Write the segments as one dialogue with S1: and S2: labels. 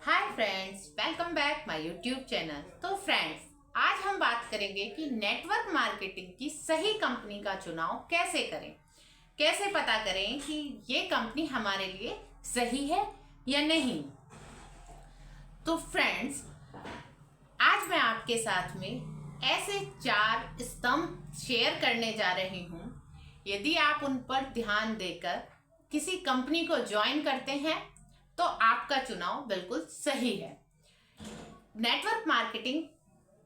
S1: Hi friends, welcome back my YouTube channel. तो friends, आज हम बात करेंगे कि नेटवर्क मार्केटिंग की सही कंपनी का चुनाव कैसे करें। कैसे पता करें कि ये कंपनी हमारे लिए सही है या नहीं। तो फ्रेंड्स, आज मैं आपके साथ में ऐसे 4 स्तंभ शेयर करने जा रही हूँ। यदि आप उन पर ध्यान देकर किसी कंपनी को ज्वाइन करते हैं तो आपका चुनाव बिल्कुल सही है। नेटवर्क मार्केटिंग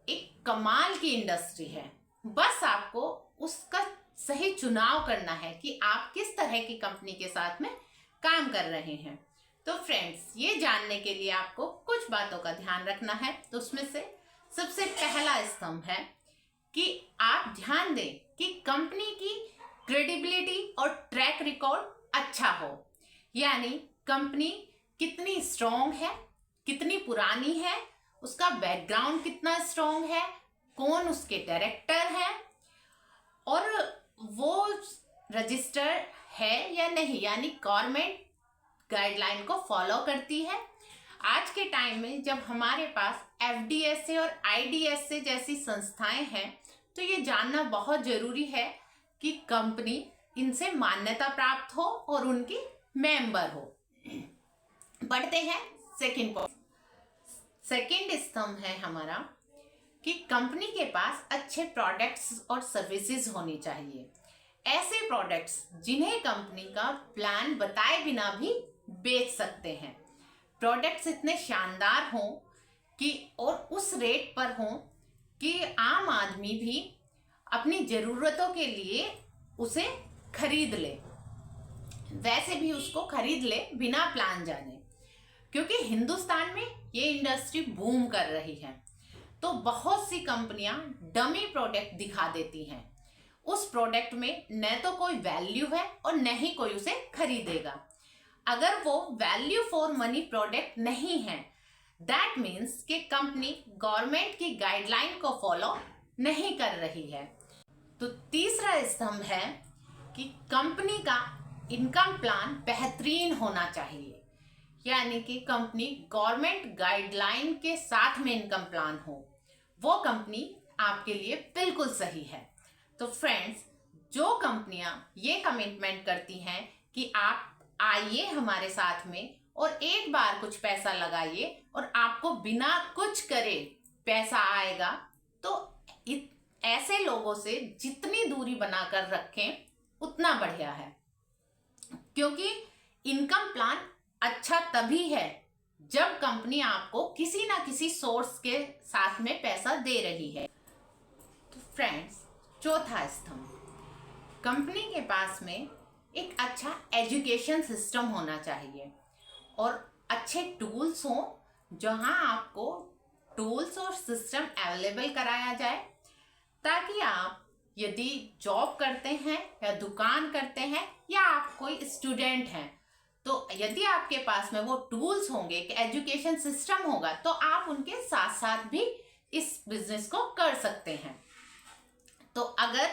S1: एक कमाल की इंडस्ट्री है। बस आपको उसका सही चुनाव करना है कि आप किस तरह की कंपनी के साथ में काम कर रहे हैं। तो फ्रेंड्स, ये जानने के लिए आपको कुछ बातों का ध्यान रखना है। तो उसमें से सबसे पहला स्तंभ है कि आप ध्यान दें कि कंपनी की क्रेडिबिलिटी और ट्रैक रिकॉर्ड अच्छा हो। यानी कंपनी कितनी स्ट्रॉन्ग है, कितनी पुरानी है, उसका बैकग्राउंड कितना स्ट्रॉन्ग है, कौन उसके डायरेक्टर है और वो रजिस्टर है या नहीं, यानी गवर्नमेंट गाइडलाइन को फॉलो करती है। आज के टाइम में जब हमारे पास एफडीएसए और आईडीएसए जैसी संस्थाएं हैं तो ये जानना बहुत जरूरी है कि कंपनी इनसे मान्यता प्राप्त हो और उनकी मेंबर हो। बढ़ते हैं सेकंड पॉइंट। सेकंड स्तंभ है हमारा कि कंपनी के पास अच्छे प्रोडक्ट्स और सर्विसेज होनी चाहिए। ऐसे प्रोडक्ट्स जिन्हें कंपनी का प्लान बताए बिना भी बेच सकते हैं। प्रोडक्ट्स इतने शानदार हों कि और उस रेट पर हों कि आम आदमी भी अपनी ज़रूरतों के लिए उसे खरीद ले, वैसे भी उसको खरीद ले बिना प्लान जाने। क्योंकि हिंदुस्तान में ये इंडस्ट्री बूम कर रही है तो बहुत सी कंपनियां डमी प्रोडक्ट दिखा देती हैं। उस प्रोडक्ट में न तो कोई वैल्यू है और न ही कोई उसे खरीदेगा। अगर वो वैल्यू फॉर मनी प्रोडक्ट नहीं है, दैट मीन्स कि कंपनी गवर्नमेंट की गाइडलाइन को फॉलो नहीं कर रही है। तो तीसरा स्तंभ है कि कंपनी का इनकम प्लान बेहतरीन होना चाहिए। यानी कि कंपनी गवर्नमेंट गाइडलाइन के साथ में इनकम प्लान हो, वो कंपनी आपके लिए बिल्कुल सही है। तो फ्रेंड्स, जो कंपनियां ये कमिटमेंट करती हैं कि आप आइए हमारे साथ में और एक बार कुछ पैसा लगाइए और आपको बिना कुछ करे पैसा आएगा, तो ऐसे लोगों से जितनी दूरी बनाकर रखें उतना बढ़िया है। क्योंकि इनकम प्लान अच्छा तभी है जब कंपनी आपको किसी ना किसी सोर्स के साथ में पैसा दे रही है। तो फ्रेंड्स, चौथा स्तंभ, कंपनी के पास में एक अच्छा एजुकेशन सिस्टम होना चाहिए और अच्छे टूल्स हों जहां आपको टूल्स और सिस्टम अवेलेबल कराया जाए, ताकि आप यदि जॉब करते हैं या दुकान करते हैं या आप कोई स्टूडेंट हैं, तो यदि आपके पास में वो टूल्स होंगे, कि एजुकेशन सिस्टम होगा, तो आप उनके साथ साथ भी इस बिजनेस को कर सकते हैं। तो अगर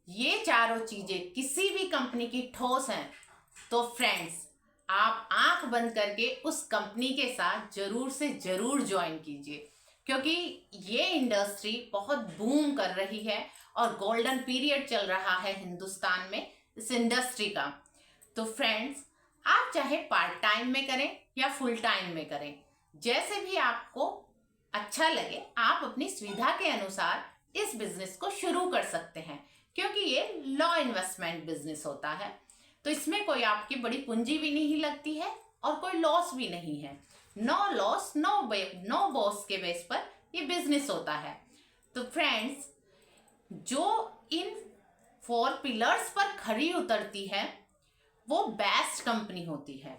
S1: ये चारों चीजें किसी भी कंपनी की ठोस हैं तो फ्रेंड्स, आप आंख बंद करके उस कंपनी के साथ जरूर से जरूर ज्वाइन कीजिए। क्योंकि ये इंडस्ट्री बहुत बूम कर रही है और गोल्डन पीरियड चल रहा है हिंदुस्तान में इस इंडस्ट्री का। तो फ्रेंड्स, आप चाहे पार्ट टाइम में करें या फुल टाइम में करें, जैसे भी आपको अच्छा लगे, आप अपनी सुविधा के अनुसार इस बिजनेस को शुरू कर सकते हैं। क्योंकि ये लो इन्वेस्टमेंट बिजनेस होता है, तो इसमें कोई आपकी बड़ी पूंजी भी नहीं लगती है और कोई लॉस भी नहीं है। नो लॉस नो बॉस के बेस पर ये बिजनेस होता है। तो फ्रेंड्स, जो इन 4 पिलर्स पर खरी उतरती है वो बेस्ट कंपनी होती है।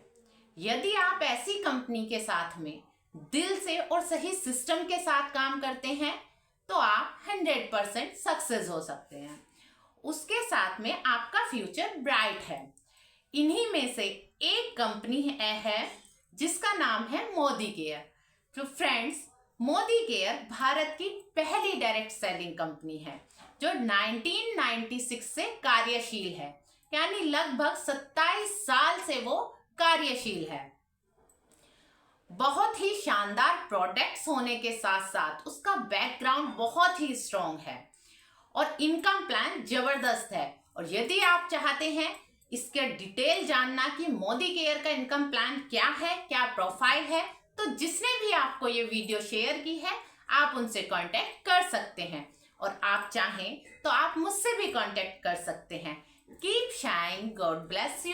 S1: यदि आप ऐसी कंपनी के साथ में दिल से और सही सिस्टम के साथ काम करते हैं तो आप 100% सक्सेस हो सकते हैं। उसके साथ में आपका फ्यूचर ब्राइट है। इन्हीं में से एक कंपनी है जिसका नाम है मोदी केयर। तो फ्रेंड्स, मोदी केयर भारत की पहली डायरेक्ट सेलिंग कंपनी है जो 1996 से कार्यशील है। यानी लगभग 27 साल से वो कार्यशील है। बहुत ही शानदार प्रोडक्ट्स होने के साथ साथ उसका बैकग्राउंड बहुत ही स्ट्रॉन्ग है और इनकम प्लान जबरदस्त है। और यदि आप चाहते हैं इसके डिटेल जानना कि मोदी केयर का इनकम प्लान क्या है, क्या प्रोफाइल है, तो जिसने भी आपको ये वीडियो शेयर की है आप उनसे कांटेक्ट कर सकते हैं और आप चाहें तो आप मुझसे भी कांटेक्ट कर सकते हैं। Keep shine, God bless you.